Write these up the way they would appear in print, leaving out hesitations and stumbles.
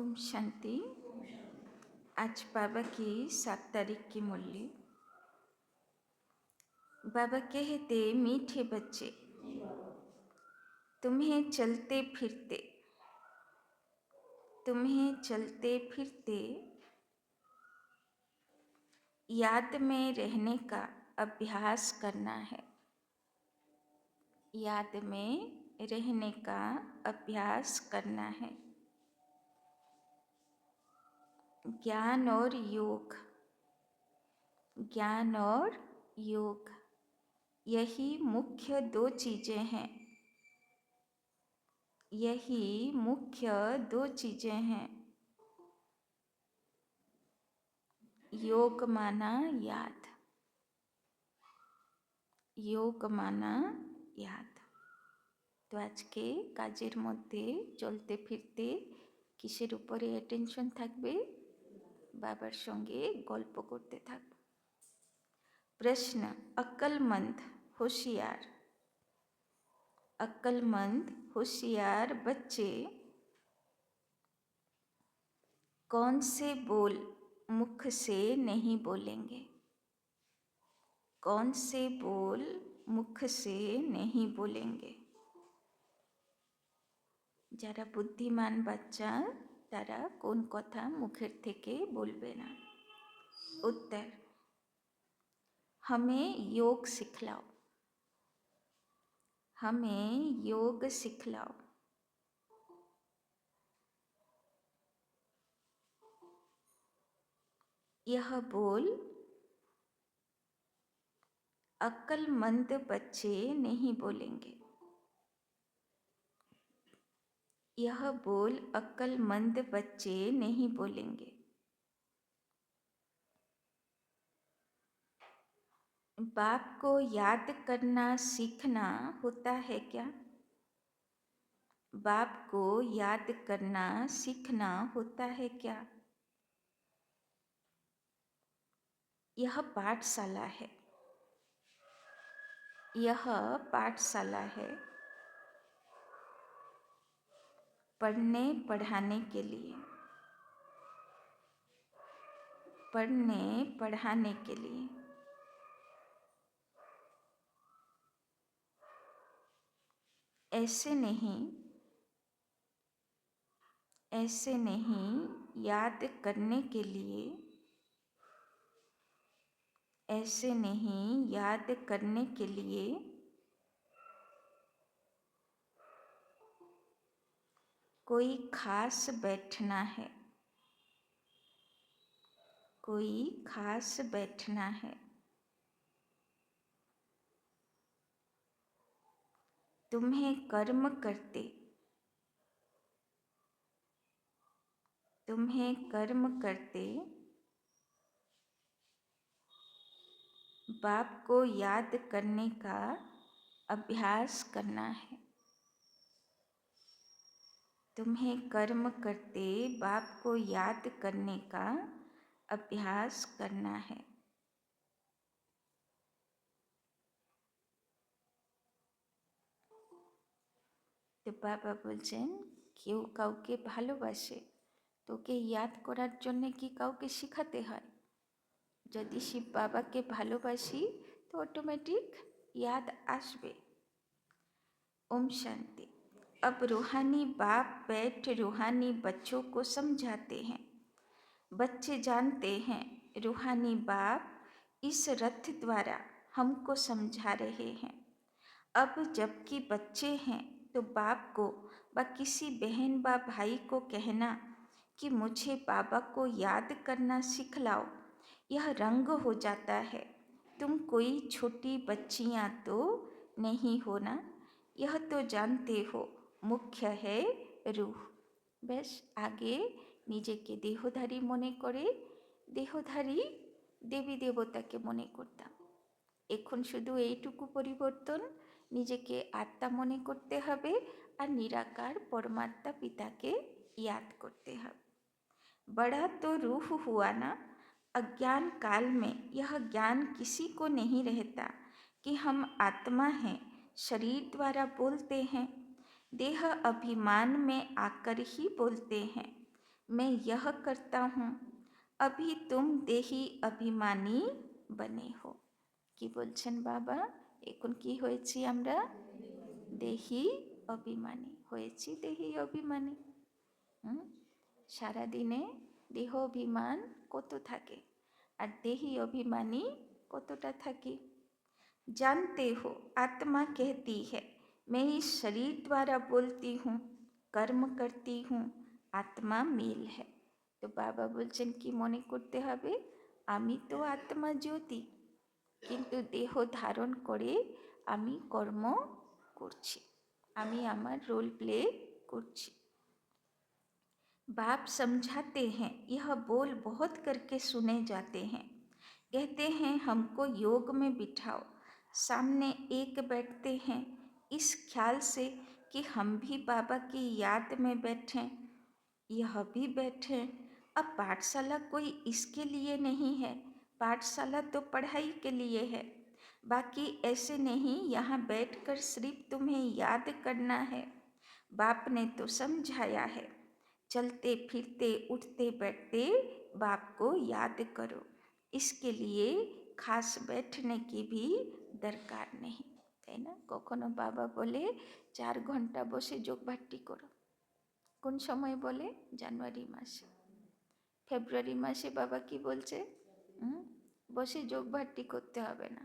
ओम शांति। आज बाबा की 7 तारीख की मुरली। बाबा कहते, मीठे बच्चे, तुम्हें चलते फिरते याद में रहने का अभ्यास करना है। याद में रहने का अभ्यास करना है। ज्ञान और योग, यही मुख्य 2 चीज़ें हैं। योग माना याद। तो आज के काजेर मध्य चलते फिरते किसेर उपरे अटेंशन थाकबे? बाबार संगे गल्प करते थाकबो। प्रश्न, अक्लमंद होशियार बच्चे कौन से बोल मुख से नहीं बोलेंगे? कौन से बोल मुख से नहीं बोलेंगे? যারা বুদ্ধিমান বাচ্চা তারা কোন কথা মুখের থেকে বলবে না? उत्तर, हमें योग सिखलाओ। यह बोल अक्लमंद बच्चे नहीं बोलेंगे। बाप को याद करना सीखना होता है क्या? बाप को याद करना सीखना होता है क्या? यह पाठशाला है। पढ़ने पढ़ाने के लिए। ऐसे नहीं याद करने के लिए। कोई खास बैठना है। तुम्हें कर्म करते बाप को याद करने का अभ्यास करना है। तुम्हें कर्म करते बाप को याद करने का अभ्यास करना है। तो बाबा बोलছেন, কেউ কাউকে ভালোবাসে তোকে ইয়াদ করার জন্য কি কাউকে শেখাতে হয়? যদি শিব বাবাকে ভালোবাসি তো অটোমেটিक याद आसबे। ओम शांति। अब रूहानी बाप बैठ रूहानी बच्चों को समझाते हैं। बच्चे जानते हैं रूहानी बाप इस रथ द्वारा हमको समझा रहे हैं। अब जबकि बच्चे हैं तो बाप को व किसी बहन व भाई को कहना कि मुझे बाबा को याद करना सिखलाओ, यह रंग हो जाता है। तुम कोई छोटी बच्चियाँ तो नहीं हो ना? यह तो जानते हो मुख्य है रूह। बस आगे নিজেকে দেহধারী মনে করে দেহধারী দেবী দেবতাকে মনে করতাম। এখন শুধু এইটুকু পরিবর্তন, নিজেকে আত্মা মনে করতে হবে আর निराकार परमात्मा पिता के याद करते হবে। बड़ा तो रूह हुआ ना। अज्ञान काल में यह ज्ञान किसी को नहीं रहता कि हम आत्मा हैं, शरीर द्वारा बोलते हैं, देह अभिमान में आकर ही बोलते हैं। मैं यह करता हूँ, अभी तुम देही अभिमानी बने हो। কি বলছেন বাবা? এখন কি হয়েছি আমরা? দেহি অভিমানী হয়েছি, দেহি অভিমানী। সারাদিনে দেহ অভিমান কত থাকে, আর দেহি অভিমানী কতটা থাকি? जानते हो, आत्मा कहती है मैं इस शरीर द्वारा बोलती हूँ, कर्म करती हूँ, आत्मा मेल है। তো বাবা বলছেন কি মনে করতে হবে? আমি তো আত্মা জ্যোতি, কিন্তু দেহ ধারণ করে আমি কর্ম করছি, আমি আমার রোল প্লে করছি। बाप समझाते हैं, यह बोल बहुत करके सुने जाते हैं। कहते हैं हमको योग में बिठाओ, सामने एक बैठते हैं इस ख्याल से कि हम भी बाबा की याद में बैठें, यह भी बैठें। अब पाठशाला कोई इसके लिए नहीं है, पाठशाला तो पढ़ाई के लिए है, बाकी ऐसे नहीं यहाँ बैठकर सिर्फ तुम्हें याद करना है। बाप ने तो समझाया है, चलते फिरते उठते बैठते बाप को याद करो, इसके लिए खास बैठने की भी दरकार नहीं, তাই না? কখনো বাবা বলে 4 ঘন্টা বসে যোগভাট্টি করো। কোন সময় বলে? জানুয়ারি মাসে। ফেব্রুয়ারি মাসে বাবা কি বলছে? বসে যোগভাট্টি করতে হবে না,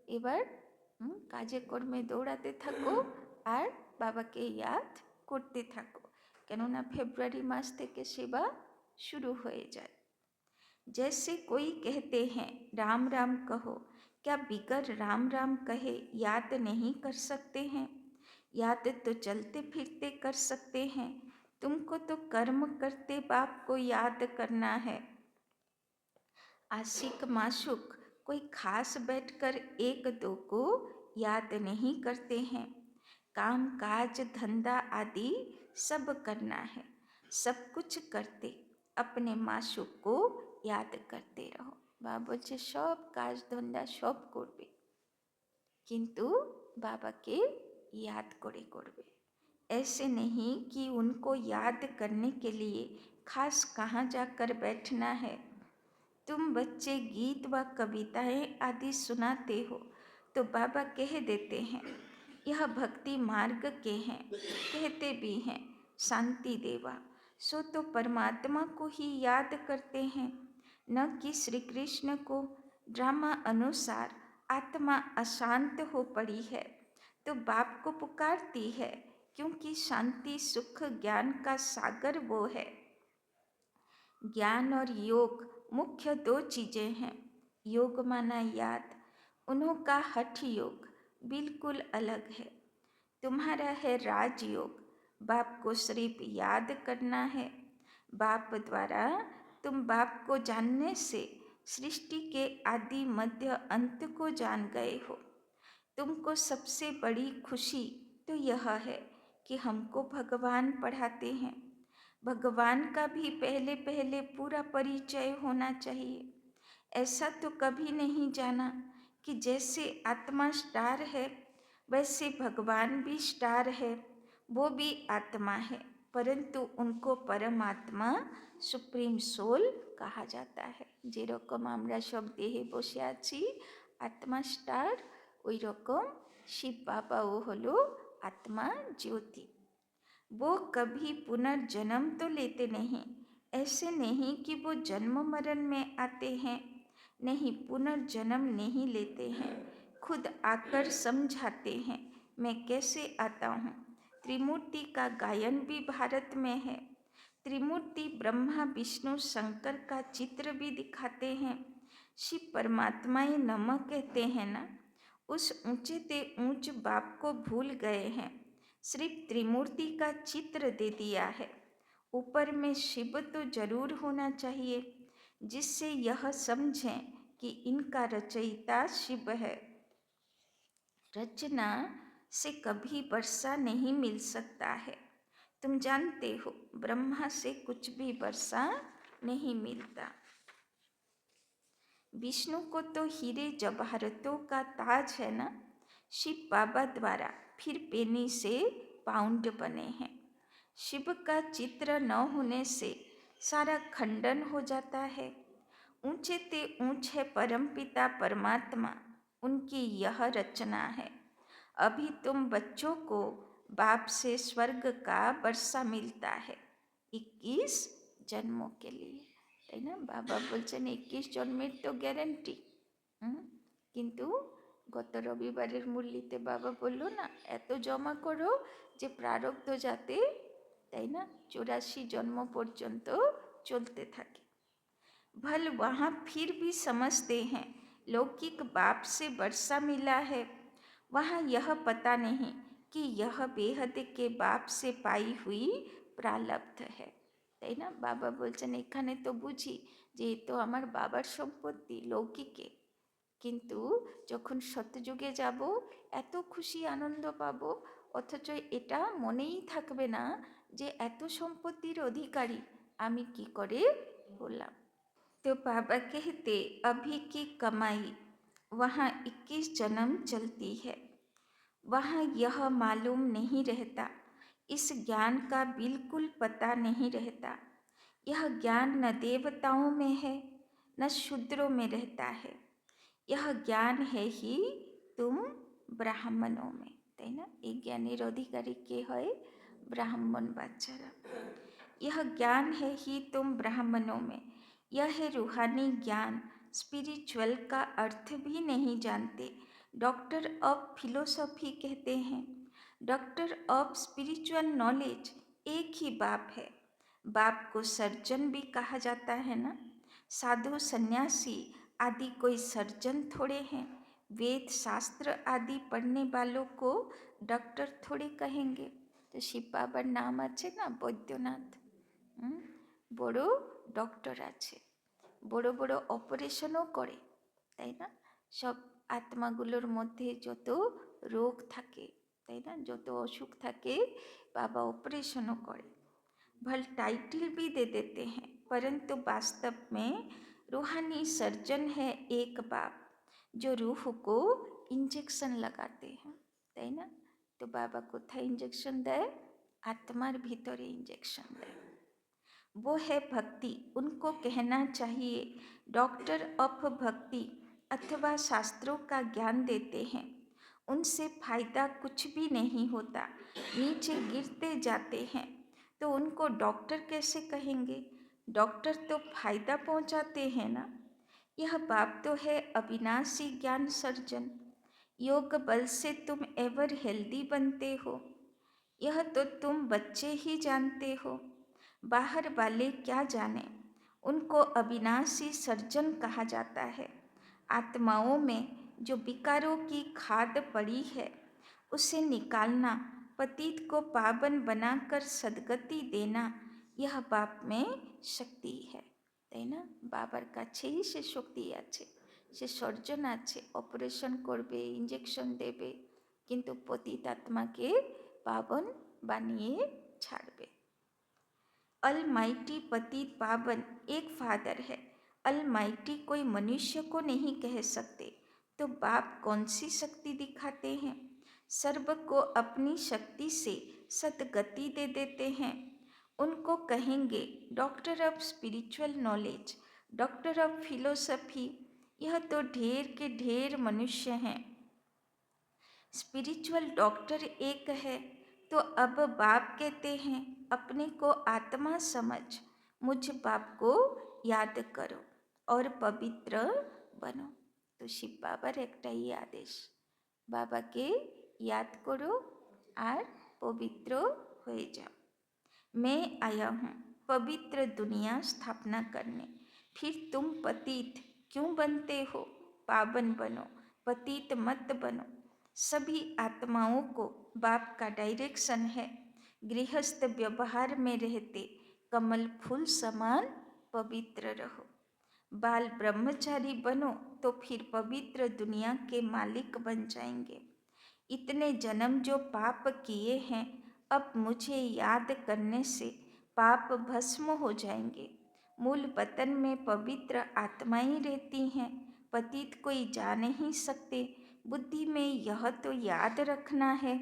এবার কাজে কর্মে দৌড়াতে থাকো আর বাবাকে ইয়াদ করতে থাকো, কেননা ফেব্রুয়ারি মাস থেকে সেবা শুরু হয়ে যায়। जैसे कोई कहते हैं राम राम कहो, क्या बिगर राम राम कहे याद नहीं कर सकते हैं? याद तो चलते फिरते कर सकते हैं, तुमको तो कर्म करते बाप को याद करना है। आशिक माशुक कोई खास बैठकर एक दो को याद नहीं करते हैं, काम काज धंधा आदि सब करना है, सब कुछ करते अपने माशुक को याद करते रहो। बाबा बोलছে सब কাজ ধন্দা সব করবে, কিন্তু বাবাকে याद করে করবে। ऐसे नहीं कि उनको याद करने के लिए खास कहाँ जाकर बैठना है। तुम बच्चे गीत व कविताएं आदि सुनाते हो तो बाबा कह देते हैं यह भक्ति मार्ग के हैं, कहते भी हैं शांति देवा, सो तो परमात्मा को ही याद करते हैं, न कि श्री कृष्ण को। ड्रामा अनुसार आत्मा अशांत हो पड़ी है तो बाप को पुकारती है, क्योंकि शांति सुख ज्ञान का सागर वो है। ज्ञान और योग मुख्य 2 चीज़ें हैं। योग माना याद, उन्हों का हठ योग बिल्कुल अलग है। तुम्हारा है राजयोग, बाप को सिर्फ याद करना है। बाप द्वारा तुम बाप को जानने से सृष्टि के आदि मध्य अंत को जान गए हो। तुमको सबसे बड़ी खुशी तो यह है कि हमको भगवान पढ़ाते हैं। भगवान का भी पहले पहले पूरा परिचय होना चाहिए। ऐसा तो कभी नहीं जाना कि जैसे आत्मा स्टार है वैसे भगवान भी स्टार है, वो भी आत्मा है, परंतु उनको परमात्मा सुप्रीम सोल कहा जाता है। যেরকম আমরা সব দেহে বসে আছি আত্মা স্টার, ওই রকম শিব বাবাও হলো आत्मा ज्योति। वो कभी पुनर्जन्म तो लेते नहीं, ऐसे नहीं कि वो जन्म मरण में आते हैं, नहीं पुनर्जन्म नहीं लेते हैं, खुद आकर समझाते हैं मैं कैसे आता हूँ। त्रिमूर्ति का गायन भी भारत में है, त्रिमूर्ति ब्रह्मा विष्णु शंकर का चित्र भी दिखाते हैं। शिव परमात्माएं नमः कहते हैं ना, उस ऊंचे ते ऊंच बाप को भूल गए हैं, सिर्फ त्रिमूर्ति का चित्र दे दिया है। ऊपर में शिव तो जरूर होना चाहिए, जिससे यह समझें कि इनका रचयिता शिव है। रचना से कभी वर्षा नहीं मिल सकता है, तुम जानते हो ब्रह्मा से कुछ भी वर्षा नहीं मिलता। विष्णु को तो हीरे जवाहरतों का ताज है ना, शिव बाबा द्वारा फिर पेनी से पाउंड बने हैं। शिव का चित्र न होने से सारा खंडन हो जाता है। ऊंचे ते ऊंच है परमपिता परमात्मा, उनकी यह रचना है। अभी तुम बच्चों को बाप से स्वर्ग का वर्षा मिलता है 21 जन्मों के लिए, তাই না? বাবা বলছেন 21 জন্মের তো গ্যারান্টি। কিন্তু গত রবিবারের মুরলিতে বাবা বললো না, এত জমা করো যে প্রারব্ধ যাতে, তাই না, 84 জন্ম পর্যন্ত চলতে থাকে। भल वहाँ फिर भी समझते हैं लौकिक बाप से वर्षा मिला है, वहाँ यह पता नहीं कि यह बेहद के बाप से पाई हुई प्रारब्ध है, তাই না? বাবা বলছেন এখানে তো বুঝি যে এ তো আমার বাবার সম্পত্তি লৌকিকে, কিন্তু যখন সত্যযুগে যাব এত খুশি আনন্দ পাবো, অথচ এটা মনেই থাকবে না যে এত সম্পত্তির অধিকারী আমি কি করে হলাম। तो बाबा कहते अभी की कमाई वहाँ 21 जन्म चलती है, वहाँ यह मालूम नहीं रहता, इस ज्ञान का बिल्कुल पता नहीं रहता। यह ज्ञान न देवताओं में है न शूद्रों में रहता है, यह ज्ञान है ही तुम ब्राह्मणों में, তাই না? এই জ্ঞানের অধিকারী কে হয়? ब्राह्मण বাচ্চারা। यह ज्ञान है ही तुम ब्राह्मणों में, यह है रूहानी ज्ञान। स्पिरिचुअल का अर्थ भी नहीं जानते, डॉक्टर ऑफ फिलोसॉफी कहते हैं। डॉक्टर ऑफ स्पिरिचुअल नॉलेज एक ही बाप है। बाप को सर्जन भी कहा जाता है ना। साधु सन्यासी आदि कोई सर्जन थोड़े हैं। वेद शास्त्र आदि पढ़ने वालों को डॉक्टर थोड़े कहेंगे। तो शिव बाबार नाम আছে না বৈদ্যনাথ, বড় ডক্টর আছে, বড় বড় অপারেশনও করে, তাই না? সব আত্মাগুলোর মধ্যে যত রোগ থাকে, তাই না, যত অসুখ থাকে বাবা অপারেশনও করে। भल टाइटल भी दे देते हैं, परंतु वास्तव में रूहानी सर्जन है एक बाप जो रूह को इंजेक्शन लगाते हैं, তাই না? তো বাবা কোথায় इंजेक्शन দেয়? आत्मार भीतरे इंजेक्शन देय। वो है भक्ति, उनको कहना चाहिए डॉक्टर ऑफ भक्ति अथवा शास्त्रों का ज्ञान देते हैं। उनसे फायदा कुछ भी नहीं होता, नीचे गिरते जाते हैं, तो उनको डॉक्टर कैसे कहेंगे? डॉक्टर तो फायदा पहुंचाते हैं ना। यह बाप तो है अविनाशी ज्ञान सर्जन। योग बल से तुम एवर हेल्दी बनते हो, यह तो तुम बच्चे ही जानते हो, बाहर वाले क्या जाने। उनको अविनाशी सर्जन कहा जाता है। आत्माओं में जो विकारों की खाद पड़ी है उसे निकालना, पतित को पावन बनाकर सद्गति देना, यह बाप में शक्ति है, তাই না? বাবার কাছেই সে শক্তি আছে, সে সর্জন আছে, অপারেশন করবে, ইঞ্জেকশন দেবে, কিন্তু পতিত আত্মাকে পাবন বানিয়ে ছাড়বে। अलमाइटी पतित पावन एक फादर है। अलमाइटी कोई मनुष्य को नहीं कह सकते, तो बाप कौन सी शक्ति दिखाते हैं? सर्व को अपनी शक्ति से सद्गति दे देते हैं। उनको कहेंगे doctor of spiritual knowledge, doctor of philosophy. यह तो ढेर के ढेर मनुष्य हैं, स्पिरिचुअल डॉक्टर एक है। तो अब बाप कहते हैं अपने को आत्मा समझ, मुझ बाप को याद करो और पवित्र बनो। तो शिव बाबार एकटाई आदेश, बाबाके याद करो और पवित्र हो जाओ। मैं आया हूँ पवित्र दुनिया स्थापना करने, फिर तुम पतित क्यों बनते हो? पावन बनो, पतित मत बनो। सभी आत्माओं को बाप का डायरेक्शन है। गृहस्थ व्यवहार में रहते कमल फूल समान पवित्र रहो। बाल ब्रह्मचारी बनो तो फिर पवित्र दुनिया के मालिक बन जाएंगे। इतने जन्म जो पाप किए हैं अब मुझे याद करने से पाप भस्म हो जाएंगे। मूल वतन में पवित्र आत्माएं रहती हैं, पतित कोई जा नहीं सकते। बुद्धि में यह तो याद रखना है।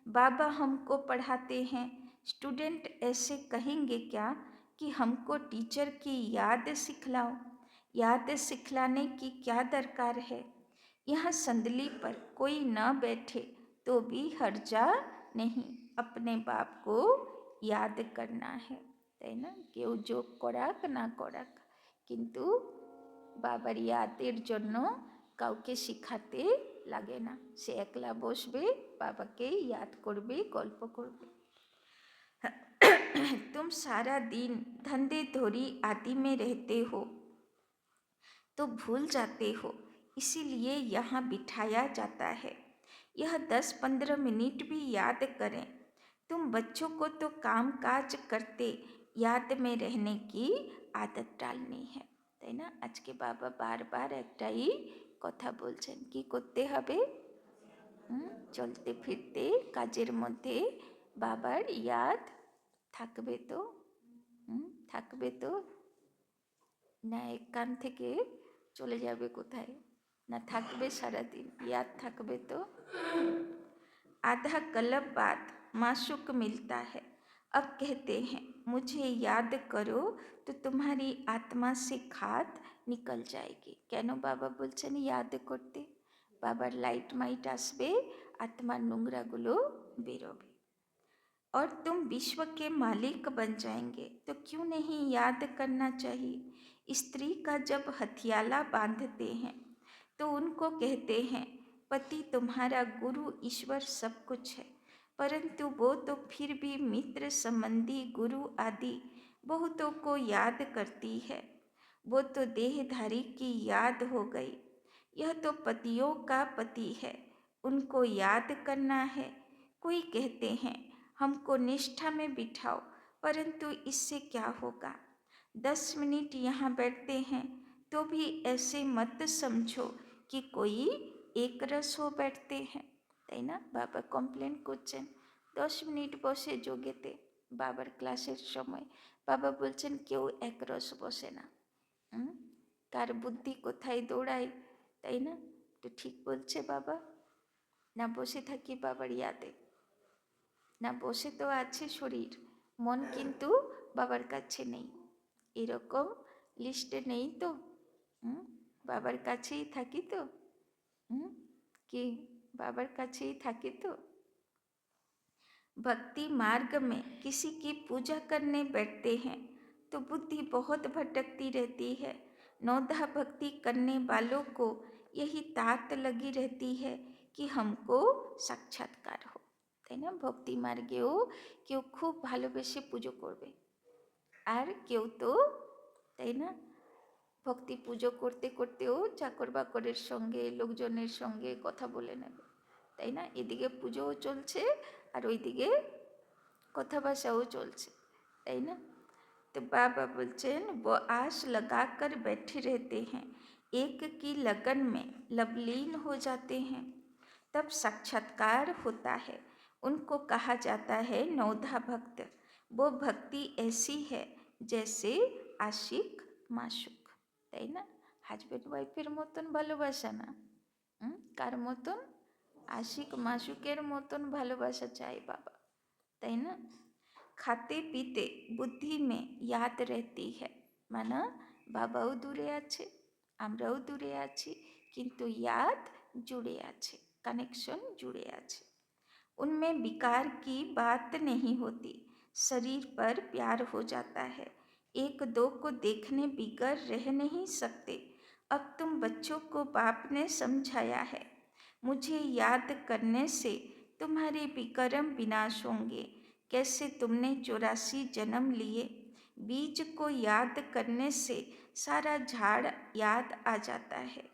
बाबा हमको पढ़ाते हैं, स्टूडेंट ऐसे कहेंगे क्या कि हमको टीचर की याद सिखलाओ। याद सिखलाने की क्या दरकार है। यहाँ संदली पर कोई न बैठे तो भी हर्जा नहीं, अपने बाप को याद करना है, তাই না? কেউ যোগ করাক না করাক, কিন্তু বাবার ইয়াদের জন্য কাউকে শিখাতে লাগে না। সে একলা বসবে, বাবাকে ইয়াদ করবে, গল্প করবে। तुम सारा दिन धंधे धोरी आदि में रहते हो तो भूल जाते हो, इसीलिए यहाँ बिठाया जाता है। यह 10-15 मिनट भी याद करें। तुम बच्चों को तो काम काज करते याद में रहने की आदत डालनी है, তাই না? আজকে বাবা বারবার একটাই কথা বলছেন, কি করতে হবে? চলতে ফিরতে কাজের মধ্যে বাবার ইয়াদ থাকবে তো? থাকবে তো? না এক কান থেকে চলে যাবে কোথায়? না থাকবে সারাদিন, ইয়াদ থাকবে তো? आधा कल्प बाद माशूक मिलता है। अब कहते हैं मुझे याद करो तो तुम्हारी आत्मा से खाद निकल जाएगी। কেন বাবা বলছেন ইয়াদ করতে? বাবার লাইট মাইট আসবে, আত্মার নোংরাগুলো বেরোবে। और तुम विश्व के मालिक बन जाएंगे, तो क्यों नहीं याद करना चाहिए। स्त्री का जब हथियाला बांधते हैं तो उनको कहते हैं पति तुम्हारा गुरु ईश्वर सब कुछ है, परंतु वो तो फिर भी मित्र संबंधी गुरु आदि बहुतों को याद करती है। वो तो देहधारी की याद हो गई, यह तो पतियों का पति है, उनको याद करना है। कोई कहते हैं हमको निष्ठा में बिठाओ, परंतु इससे क्या होगा। 10 मिनट यहाँ बैठते हैं तो भी ऐसे मत समझो कि कोई एक रस हो बैठते हैं, তাই না? বাবা কমপ্লেন করছেন 10 মিনিট বসে যোগেতে বাবার ক্লাসের সময় বাবা বলছেন কেউ একরস বসে না। কার বুদ্ধি কোথায় দৌড়ায়, তাই না? তো ঠিক বলছে বাবা। না বসে থাকি বাবার ইয়াদে, না বসে তো আছে শরীর, মন কিন্তু বাবার কাছে নেই। এরকম লিস্টে নেই তো? বাবার কাছেই থাকি তো? कि बाबर काछे ही थाकी तो? भक्ति मार्ग में किसी की पूजा करने बैठते हैं तो बुद्धि बहुत भटकती रहती है। नौधा भक्ति करने वालों को यही तात लगी रहती है कि हमको साक्षात्कार हो, তাই না? ভক্তি মার্গেও কেউ খুব ভালোবেসে পুজো করবে, আর কেউ তো, তাই না, ভক্তি পুজো করতে করতেও চাকর বাকরের সঙ্গে লোকজনের সঙ্গে কথা বলে নেবে, তাই না? এদিকে পুজোও চলছে আর ওইদিকে কথা ভাষাও চলছে, তাই না? तो बाबा बोलचेन वो आस लगाकर बैठे रहते हैं, एक की लगन में लवलीन हो जाते हैं, तब साक्षात्कार होता है। उनको कहा जाता है नौधा भक्त। वो भक्ति ऐसी है जैसे आशिक माशुक, তাই না? হাজব্যান্ড ওয়াইফের মতন ভালোবাসা না, কার মতন? আশিক মাসুকের মতন ভালোবাসা চাই বাবা, তাই না? খাতে পিতে বুদ্ধি মে ইয়াদ रहती है, মানে বাবাও দূরে আছে, আমরাও দূরে আছি, কিন্তু याद जुड़े আছে, कनेक्शन जुड़े আছে। उनमें विकार की बात नहीं होती, शरीर पर प्यार हो जाता है। एक दो को देखने बिगर रह नहीं सकते। अब तुम बच्चों को बाप ने समझाया है, मुझे याद करने से तुम्हारे विकर्म विनाश होंगे। कैसे तुमने 84 जन्म लिए। बीज को याद करने से सारा झाड़ याद आ जाता है।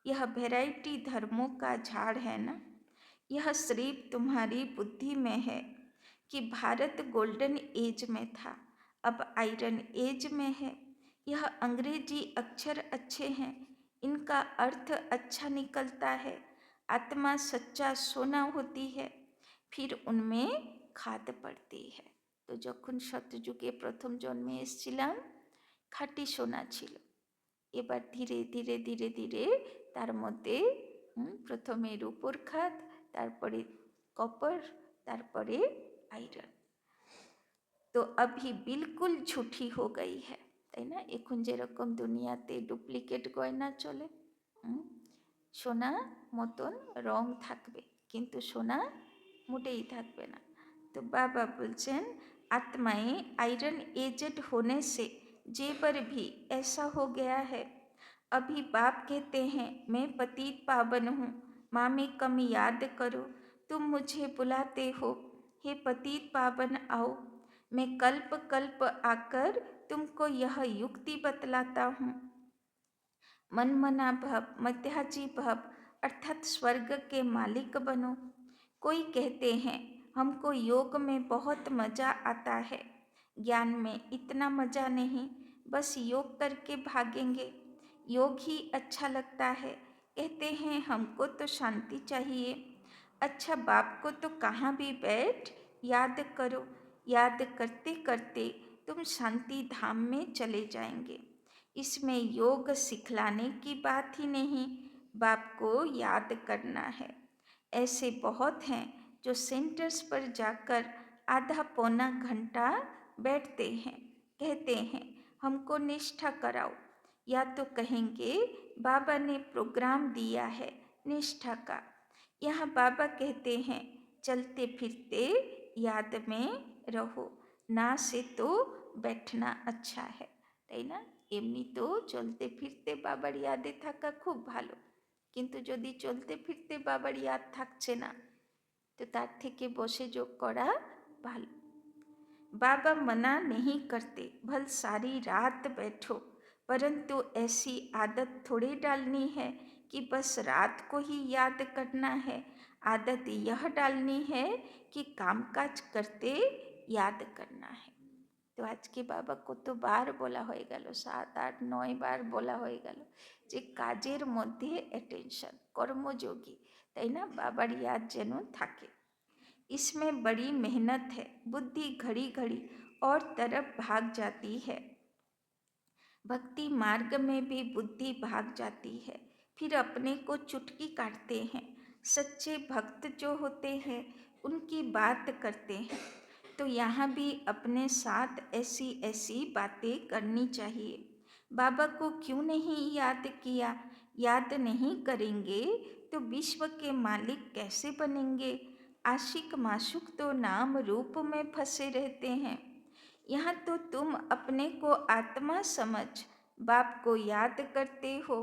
यह वैरायटी धर्मों का झाड़ है ना। यह सिर्फ तुम्हारी बुद्धि में है कि भारत गोल्डन एज में था, अब आयरन एज में है। यह अंग्रेजी अक्षर अच्छे हैं, इनका अर्थ अच्छा निकलता है। आत्मा सच्चा सोना होती है, फिर उनमें খাদ পড়তে है। তো যখন সত্যযুগে প্রথম জন্মে এসেছিলাম খাঁটি সোনা ছিল, এবার ধীরে ধীরে ধীরে ধীরে তার মধ্যে প্রথমে রূপোর খাদ, তারপরে কপার, তারপরে আয়রন। तो अभी बिल्कुल झूठी हो गई है, তাই না? এখন যেরকম দুনিয়াতে ডুপ্লিকেট গয়না চলে, সোনা মতন রং থাকবে কিন্তু সোনা মোটেই থাকবে না। तो बाबा बोलचन आत्माएं आयरन एजेड होने से जेवर भी ऐसा हो गया है। अभी बाप कहते हैं मैं पतित पावन हूँ, मामी कम याद करो, तुम मुझे बुलाते हो, हे पतित पावन आओ। मैं कल्प कल्प आकर तुमको यह युक्ति बतलाता हूँ। मनमना भव, मध्याजी भव अर्थात स्वर्ग के मालिक बनो। कोई कहते हैं हमको योग में बहुत मज़ा आता है, ज्ञान में इतना मज़ा नहीं, बस योग करके भागेंगे, योग ही अच्छा लगता है। कहते हैं हमको तो शांति चाहिए। अच्छा बाप को तो कहाँ भी बैठ याद करो, याद करते करते तुम शांति धाम में चले जाएंगे। इसमें योग सिखलाने की बात ही नहीं, बाप को याद करना है। ऐसे बहुत हैं जो सेंटर्स पर जाकर आधा पौना घंटा बैठते हैं, कहते हैं हमको निष्ठा कराओ, या तो कहेंगे बाबा ने प्रोग्राम दिया है निष्ठा का। यहाँ बाबा कहते हैं चलते फिरते याद में रहो, ना से तो बैठना अच्छा है, তাই না? এমনি তো চলতে ফিরতে বাবার ইয়াদে থাকা খুব ভালো, কিন্তু যদি চলতে ফিরতে বাবার ইয়াদ থাকছে না तो तार थेके बसे जोग करा भालो। बाबा मना नहीं करते भल सारी रात बैठो, परंतु ऐसी आदत थोड़ी डालनी है कि बस रात को ही याद करना है। आदत यह डालनी है कि कामकाज करते याद करना है। तो आज के बाबा कत बार बोला हो गेल, 7, 8, 9 बार बोला हो गेल जे काजेर मध्य अटेंशन कर्मयोगी, ताई ना? बाबार याद जेन थाके। इसमें बड़ी मेहनत है, बुद्धि घड़ी घड़ी और तरफ भाग जाती है। भक्ति मार्ग में भी बुद्धि भाग जाती है, फिर अपने को चुटकी काटते हैं। सच्चे भक्त जो होते हैं उनकी बात करते हैं, तो यहाँ भी अपने साथ ऐसी ऐसी बातें करनी चाहिए। बाबा को क्यों नहीं याद किया? याद नहीं करेंगे तो विश्व के मालिक कैसे बनेंगे? आशिक माशुक तो नाम रूप में फंसे रहते हैं। यहाँ तो तुम अपने को आत्मा समझ बाप को याद करते हो।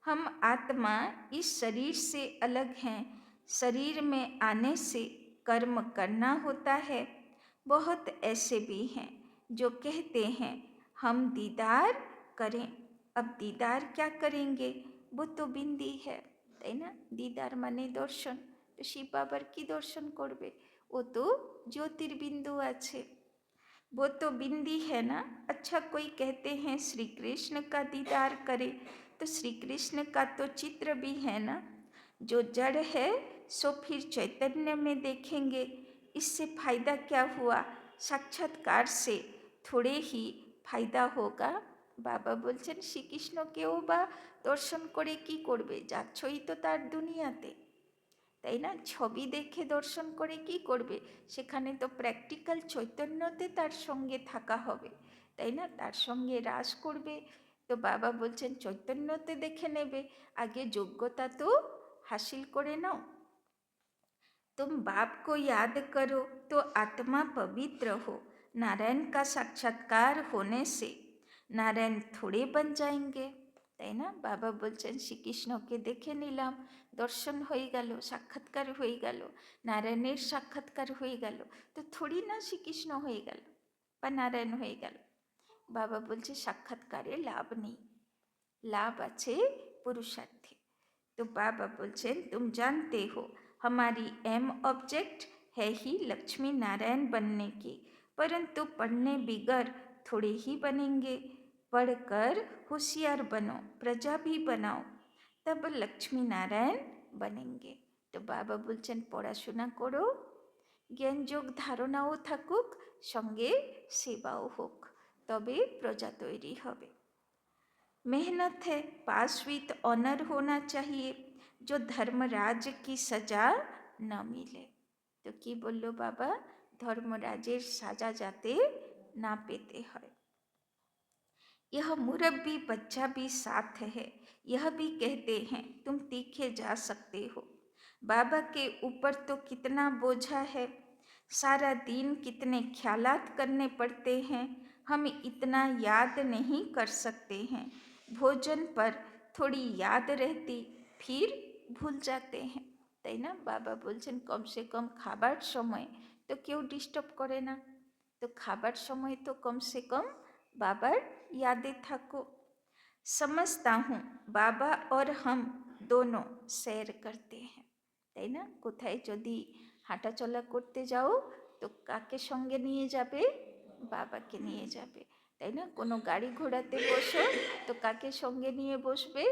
हम आत्मा इस शरीर से अलग हैं, शरीर में आने से कर्म करना होता है। बहुत ऐसे भी हैं जो कहते हैं हम दीदार करें। अब दीदार क्या करेंगे? वो तो बिंदी है, ताई ना? दीदार माने दर्शन, तो शिव बाबार की दर्शन करबे? वो तो ज्योतिर्बिंदु आछे, वो तो बिंदी है ना। अच्छा कोई कहते हैं श्री कृष्ण का दीदार करे, तो श्री कृष्ण का तो चित्र भी है ना। जो जड़ है सो फिर चैतन्य में देखेंगे, इससे फायदा क्या हुआ? साक्षात्कार से थोड़े ही फायदा होगा। बाबा बोलছেন শ্রীকৃষ্ণকেও বা দর্শন করে কি করবে? যাচ্ছই তো তার দুনিয়াতে, তাই না? ছবি দেখে দর্শন করে কি করবে? সেখানে তো প্র্যাকটিক্যাল চৈতন্যতে তার সঙ্গে থাকা হবে, তাই না? তার সঙ্গে রাস করবে। তো বাবা বলছেন চৈতন্যতে দেখে নেবে, আগে যোগ্যতা তো हासिल करे नाओ। तुम बाप को याद करो तो आत्मा पवित्र हो। नारायण का साक्षात्कार होने से नारायण थोड़े बन जाएंगे, ताई ना? बाबा बोलছেন श्रीकृष्णके देखे निलाम, दर्शन हो गेल, साक्षात्कार हो गेल, नारायणेर साक्षात्कार हो गेल, तो थोड़ी ना श्रीकृष्ण हो गेल বা নারায়ণ হয়ে গেল। বাবা বলছে সাক্ষাৎকারে লাভ নেই, लाभ আছে पुरुषार्थे। तो बाबा बोलছেন तुम जानते हो हमारी एम ऑब्जेक्ट है ही लक्ष्मी नारायण बनने की, परंतु पढ़ने बिगर थोड़े ही बनेंगे। पढ़कर होशियार बनो, प्रजा भी बनाओ, तब लक्ष्मी नारायण बनेंगे। तो बाबा बोलছেন পড়াশোনা করো, জ্ঞানযোগ ধারণাও থাকুক, সঙ্গে সেবাও হোক, তবে প্রজা তৈরি হবে। मेहनत है, पास विथ ऑनर होना चाहिए, जो धर्मराज की सजा न मिले। तो कि बोलो बाबा? धर्मराजेर सजा जाते ना पेते हैं। यह मुरब्बी बच्चा भी साथ है, यह भी कहते हैं तुम तीखे जा सकते हो। बाबा के ऊपर तो कितना बोझा है, सारा दिन कितने ख्यालात करने पड़ते हैं, हम इतना याद नहीं कर सकते हैं। भोजन पर थोड़ी याद रहती, फिर भूल जाते हैं, তাই না? বাবা বলছেন কমসে কম খাবার সময় তো কেউ ডিস্টার্ব করে না, তো খাবার সময় তো কমসে কম बाबर यादें থাকো। समझता हूँ बाबा और हम दोनों सैर करते हैं, তাই না? কোথায় যদি হাঁটাচলা করতে যাও তো কাকে সঙ্গে নিয়ে যাবে? বাবাকে নিয়ে যাবে, তাই না? কোনো গাড়ি ঘোড়াতে বসো তো কাকে সঙ্গে নিয়ে বসবে?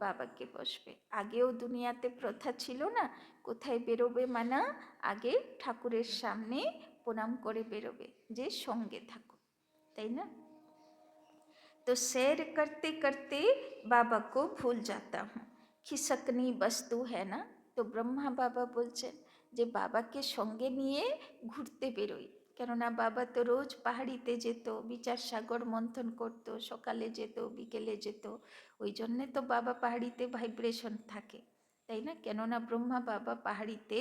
বাবাকে বসবে। আগেও দুনিয়াতে প্রথা ছিল না, কোথায় বেরোবে মানা? আগে ঠাকুরের সামনে প্রণাম করে বেরোবে যে সঙ্গে থাকো, তাই না? तो सैर करते करते बाबा को भूल जाता हूँ। खिसकनी वस्तु है ना, तो ब्रह्मा बाबा बोलছেন যে বাবাকে সঙ্গে নিয়ে ঘুরতে বেরোই, কেননা বাবা তো রোজ পাহাড়িতে যেত, বিচার সাগর মন্থন করত, সকালে যেত বিকেলে যেত, ওই জন্যে তো বাবা পাহাড়িতে ভাইব্রেশন থাকে, তাই না? কেননা ব্রহ্মা বাবা পাহাড়িতে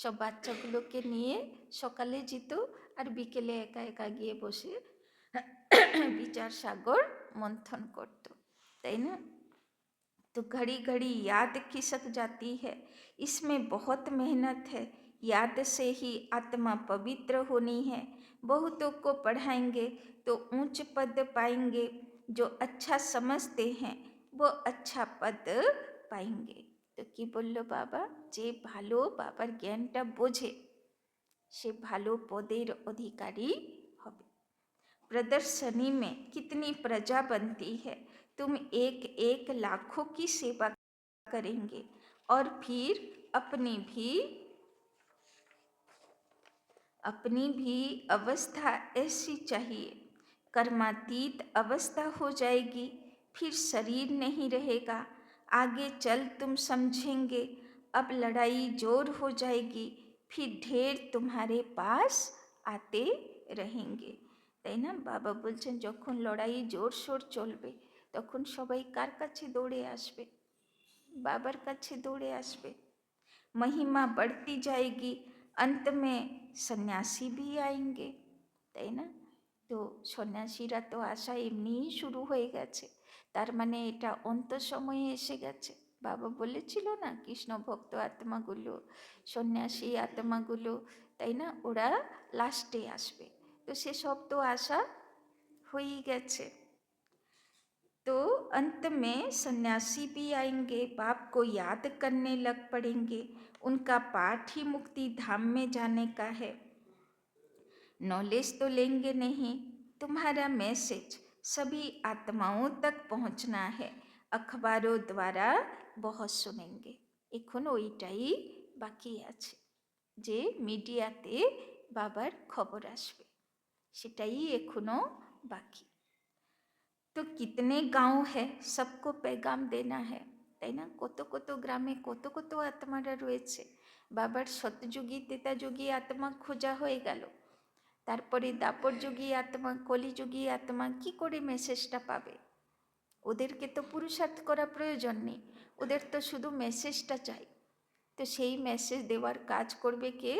সব বাচ্চাগুলোকে নিয়ে সকালে যেত আর বিকেলে একা একা গিয়ে বসে विचार सागर मंथन करतो, तई ना? तो घड़ी घड़ी याद खिसक जाती है, इसमें बहुत मेहनत है, याद से ही आत्मा पवित्र होनी है। बहुतों को पढ़ाएंगे तो ऊंच पद पाएंगे, जो अच्छा समझते हैं वो अच्छा पद पाएंगे। तो कि बोल्लो बाबा, जे भालो बाबार ज्ञानटा बोझे से भालो पदेर अधिकारी होबे। प्रदर्शनी में कितनी प्रजा बनती है, तुम एक एक लाखों की सेवा करेंगे और फिर अपनी भी अवस्था ऐसी चाहिए, कर्मातीत अवस्था हो जाएगी, फिर शरीर नहीं रहेगा। आगे चल तुम समझेंगे, अब लड़ाई जोर हो जाएगी, फिर ढेर तुम्हारे पास आते रहेंगे, তাই না? বাবা বলছেন যখন লড়াই জোরসোর চলবে তখন সবাই কার কাছে দৌড়ে আসবে? বাবার কাছে দৌড়ে আসবে। महिमा बढ़ती जाएगी, अंत में सन्यासी भी आएंगे, তাই না? তো সন্ন্যাসীরা তো আসা এমনিই শুরু হয়ে গেছে, তার মানে এটা অন্ত সময়ে এসে গেছে। বাবা বলেছিল না কৃষ্ণ ভক্ত আত্মাগুলো, সন্ন্যাসী আত্মাগুলো, তাই না, ওরা লাস্টে আসবে। তো সেসব তো আশা হয়েই গেছে। तो अंत में सन्यासी भी आएंगे, बाप को याद करने लग पड़ेंगे, उनका पाठ ही मुक्ति धाम में जाने का है। नॉलेज तो लेंगे नहीं, तुम्हारा मैसेज सभी आत्माओं तक पहुंचना है, अखबारों द्वारा बहुत सुनेंगे। এখন ওইটাই বাকি আছে যে মিডিয়াতে বাবার খবর আসবে, সেটাই এখনো বাকি। तो कितने गांव है, सबको पैगाम देना है, তাই না? কত কত গ্রামে কত কত আত্মারা রয়েছে। বাবার সতযুগী তেতাযুগী আত্মা খোঁজা হয়ে গেল, তারপরে দাপরযুগী আত্মা কলিযুগী আত্মা কি করে মেসেজটা পাবে? ওদেরকে তো পুরুষার্থ করা প্রয়োজন নেই, ওদের তো শুধু মেসেজটা চাই। তো সেই মেসেজ দেওয়ার কাজ করবে কে?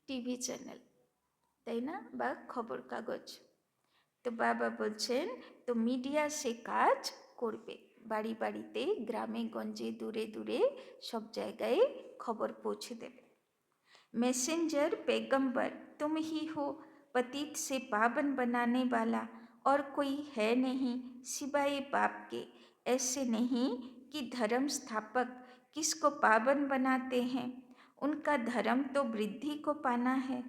টিভি চ্যানেল, তাই না, বা খবর কাগজ। তো বাবা বলছেন তো মিডিয়া সে কাজ করবে, বাড়ি বাড়িতে গ্রামে গঞ্জে দূরে দূরে সব জায়গায় খবর পৌঁছে দেবে। मैसेंजर पैगंबर तुम ही हो, पतित से पावन बनाने वाला, और कोई है नहीं सिवाय बाप के। ऐसे नहीं कि धर्म स्थापक किसको पावन बनाते हैं, उनका धर्म तो वृद्धि को पाना है।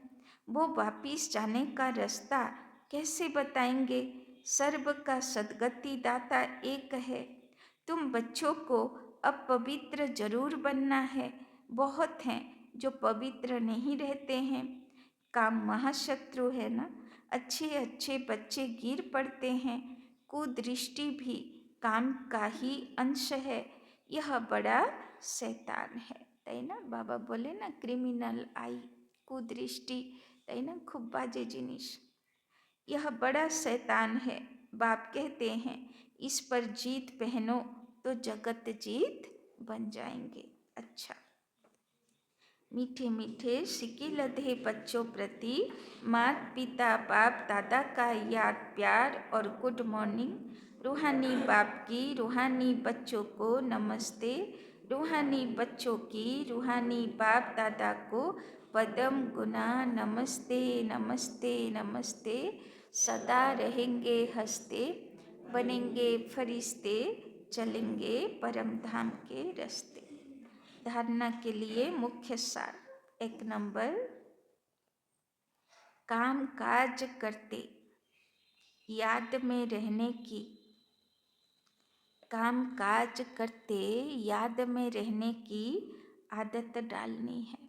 वो वापिस जाने का रास्ता कैसे बताएंगे? सर्व का सद्गति दाता एक है, तुम बच्चों को अब पवित्र जरूर बनना है। बहुत हैं जो पवित्र नहीं रहते हैं, काम महाशत्रु है ना, अच्छे अच्छे बच्चे गिर पड़ते हैं, कुदृष्टि भी काम का ही अंश है, यह बड़ा शैतान है, তাই না? বাবা বলে না ক্রিমিনাল আই, কুদৃষ্টি, তাই না, খুব বাজে জিনিস। यह बड़ा शैतान है। बाप कहते हैं इस पर जीत पहनो तो जगत जीत बन जाएंगे। अच्छा, मीठे मीठे सिक्के लदे बच्चों प्रति माता पिता बाप दादा का याद प्यार और गुड मॉर्निंग। रूहानी बाप की रूहानी बच्चों को नमस्ते। रूहानी बच्चों की रूहानी बाप दादा को पदम गुना नमस्ते नमस्ते नमस्ते। सदा रहेंगे हंसते, बनेंगे फरिश्ते, चलेंगे परम धाम के रास्ते। धारणा के लिए मुख्य सार। 1 नंबर, काम काज करते याद में रहने की, काम काज करते याद में रहने की आदत डालनी है।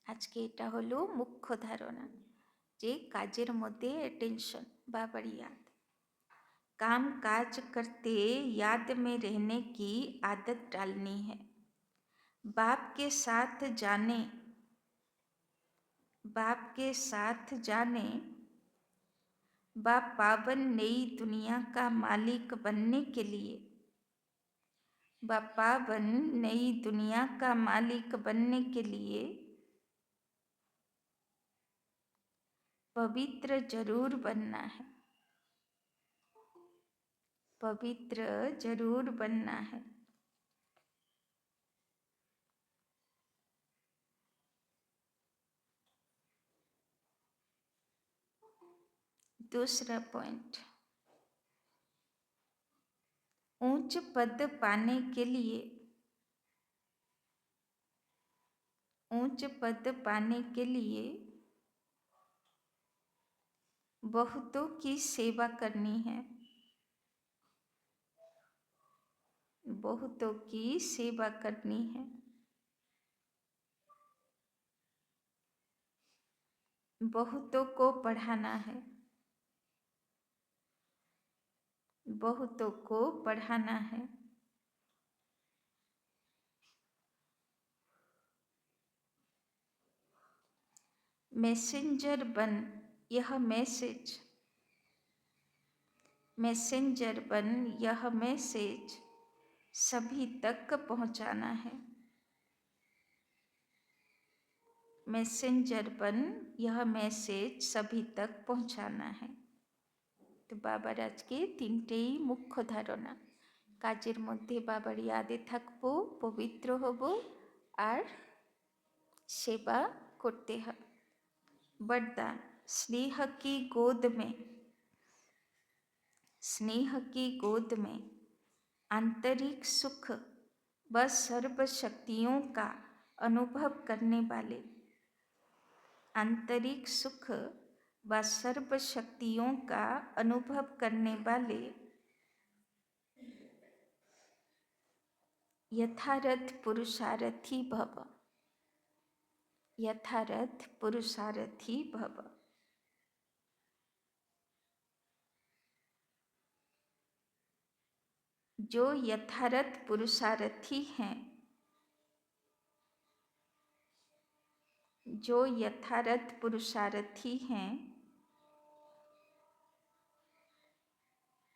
আজকে এটা হলো মুখ্য ধারণা যে কাজের মধ্যে অ্যাটেনশন বাবার याद। काम काज करते याद में रहने की आदत डालनी है। बाप के साथ जाने, बाप के साथ जाने, बाप पावन नई दुनिया का मालिक बनने के लिए, बाप पावन नई दुनिया का मालिक बनने के लिए पवित्र जरूर बनना है, पवित्र जरूर बनना है। दूसरा पॉइंट, ऊंच पद पाने के लिए, ऊंच पद पाने के लिए बहुतों की सेवा करनी है, बहुतों की सेवा करनी है। बहुतों को पढ़ाना है, बहुतों को पढ़ाना है। मैसेंजर बन यह मैसेज, मैसेंजर बन यह मैसेज सभी तक पहुंचाना है। मैसेंजर बन यह मैसेज सभी तक पहुंचाना है। तो बाবার আজকে তিনটেই মুখ্য ধারণা। কাজের মধ্যে বাবার ইয়াদে থাকবো, পবিত্র হব আর সেবা করতে হবে। वरदान, स्नेह की गोद में, स्नेह की गोद में आंतरिक सुख व सर्व शक्तियों का अनुभव करने वाले, आंतरिक सुख व सर्व शक्तियों का अनुभव करने वाले यथार्थ पुरुषार्थी भव, यथार्थ पुरुषार्थी भव। जो यथार्थ पुरुषार्थी हैं, जो यथार्थ पुरुषार्थी हैं,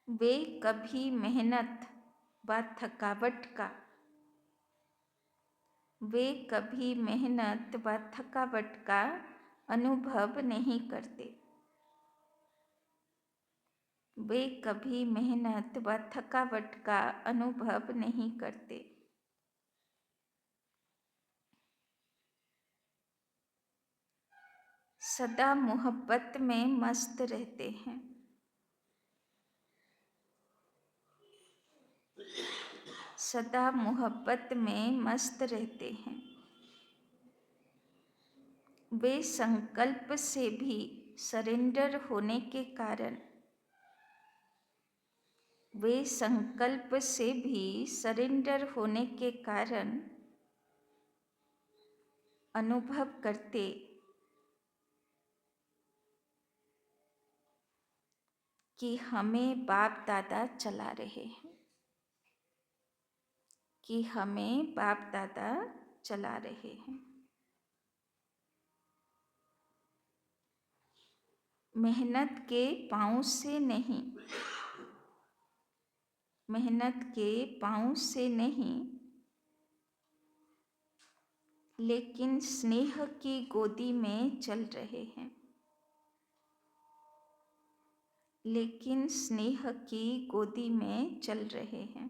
वे कभी मेहनत व थकावट का, वे कभी मेहनत व थकावट का अनुभव नहीं करते, वे कभी मेहनत व थकावट का अनुभव नहीं करते। सदा मोहब्बत में मस्त रहते हैं, सदा मोहब्बत में मस्त रहते हैं। वे संकल्प से भी सरेंडर होने के कारण, वे संकल्प से भी सरेंडर होने के कारण अनुभव करते कि हमें बाप दादा चला रहे हैं, कि हमें बाप दादा चला रहे हैं। मेहनत के पाँव से नहीं, मेहनत के पाँव से नहीं, लेकिन स्नेह की गोदी में चल रहे हैं, लेकिन स्नेह की गोदी में चल रहे हैं।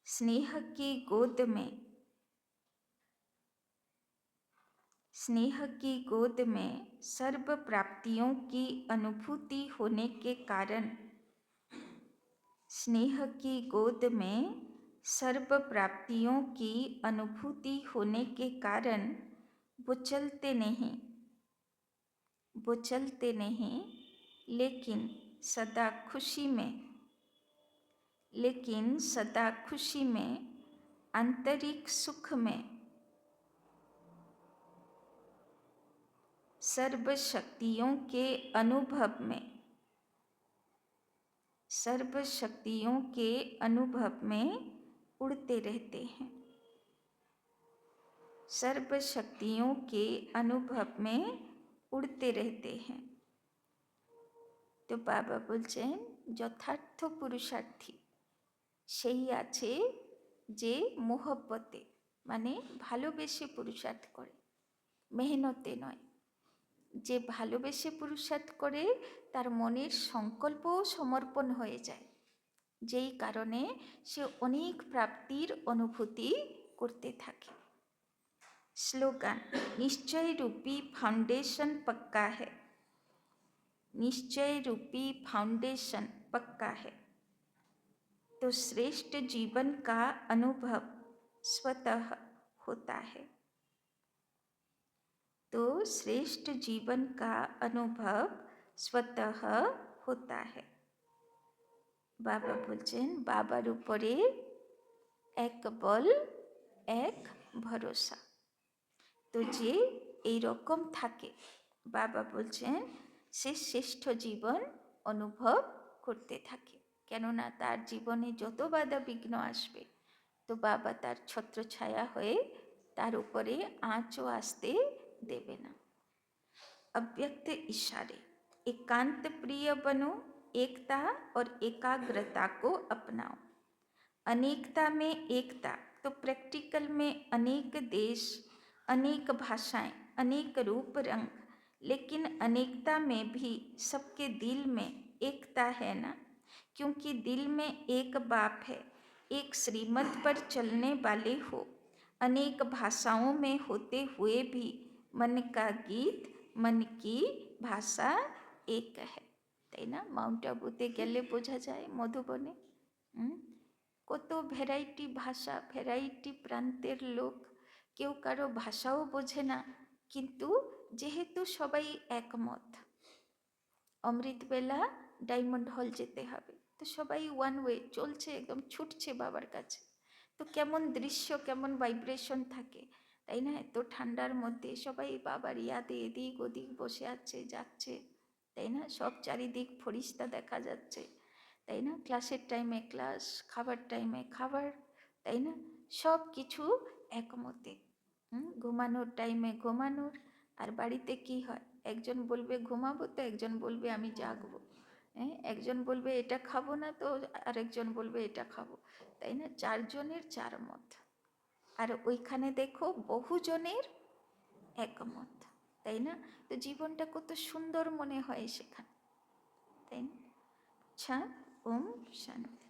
स्नेह की गोद में, स्नेह की गोद में सर्व प्राप्तियों की अनुभूति होने के कारण, स्नेह की गोद में सर्व प्राप्तियों की अनुभूति होने के कारण वो चलते नहीं, वो चलते नहीं, लेकिन सदा खुशी में, लेकिन सदा खुशी में, आंतरिक सुख में, सर्व शक्तियों के अनुभव में, सर्व शक्तियों के अनुभव में उड़ते रहते हैं, सर्व शक्तियों के अनुभव में उड़ते रहते हैं। तो बाबा बोलছেন যথার্থ পুরুষার্থী সেই আছে যে মোহব্বতে মানে ভালোবেসে পুরুষার্থ করে, মেহনতে নয়। যে ভালোবেসে পুরুষার্থ করে তার মনের সংকল্পও সমর্পণ হয়ে যায়, যেই কারণে সে অনেক প্রাপ্তির অনুভূতি করতে থাকে। स्लोगन निश्चय रूपी फाउंडेशन पक्का है, निश्चय रूपी फाउंडेशन पक्का है, तो श्रेष्ठ जीवन का अनुभव स्वतः होता है, तो श्रेष्ठ जीवन का अनुभव स्वतः होता है। बाबा बोलছেন बाबार उपरे एक बल एक भरोसा। तो जे এই রকম থাকে বাবা বলছেন সে শ্রেষ্ঠ জীবন অনুভব করতে থাকে, কেননা তার জীবনে যত বাধা বিঘ্ন আসবে তো বাবা তার ছত্রছায়া হয়ে তার উপরে আঁচও আসতে देवे ना। अव्यक्त इशारे एकांत प्रिय बनो, एकता और एकाग्रता को अपनाओ। अनेकता में एकता, तो प्रैक्टिकल में अनेक देश, अनेक भाषाएं, अनेक रूप रंग, लेकिन अनेकता में भी सबके दिल में एकता है ना, क्योंकि दिल में एक बाप है, एक श्रीमत पर चलने वाले हो। अनेक भाषाओं में होते हुए भी मन का गीत, मन की भाषा एक है, তাই না? মাউন্ট আবুতে গেলে বোঝা যায় মধুবনে কত ভ্যারাইটি ভাষা, ভ্যারাইটি প্রান্তের লোক, কেউ কারো ভাষাও বোঝে না, কিন্তু যেহেতু সবাই একমত অমৃতবেলা ডায়মন্ড হল যেতে হবে, তো সবাই ওয়ান ওয়ে চলছে, একদম ছুটছে বাবার কাছে। তো কেমন দৃশ্য, কেমন ভাইব্রেশন থাকে, তাই না? এত ঠান্ডার মধ্যে সবাই বাবার ইয়াদে এদিক ওদিক বসে আছে, যাচ্ছে, তাই না? সব চারিদিক ফরিস্তা দেখা যাচ্ছে, তাই না? ক্লাসের টাইমে ক্লাস, খাবার টাইমে খাবার, তাই না? সব কিছু একমতে, ঘুমানোর টাইমে ঘুমানোর। আর বাড়িতে কি হয়, একজন বলবে ঘুমাবো তো একজন বলবে আমি জাগবো, একজন বলবে এটা খাবো না তো আরেকজন বলবে এটা খাবো, তাই না? চারজনের চার মত, আর ওইখানে দেখো বহুজনের একমত, তাই না? তো জীবনটা কত সুন্দর মনে হয় সেখানে, তাই না? আচ্ছা, ওম শান্তি।